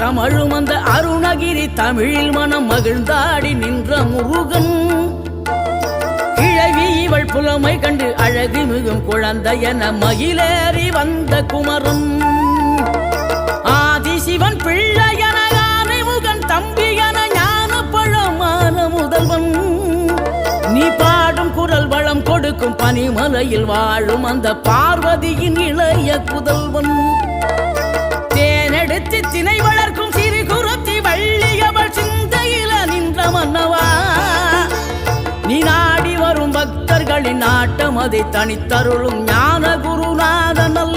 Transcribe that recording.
கமழும் அந்த அருணகிரி தமிழில் மனம் மகிழ்ந்தாடி நின்ற முருகன். கிழவி இவள் புலமை கண்டு அழகு மிகும் குழந்தை என மகிழேறி வந்த குமரன். ஆதிசிவன் பிள்ளையன ஆனைமுகன் தம்பியன ஞான பழமான முதல்வன். நீ பாடும் குரல் வளம் கொடுக்கும் பனிமலையில் வாழும் அந்த பார்வதியின் இளைய புதல்வன். தேனெடுத்து திணை வளர்க்கும் சிறு குருத்தி வள்ளியவள் சிந்தையில நின்ற மன்னவா. நீ நாடி வரும் பக்தர்களின் நாட்டம் அதை தனித்தருளும் ஞான குருநாதன்.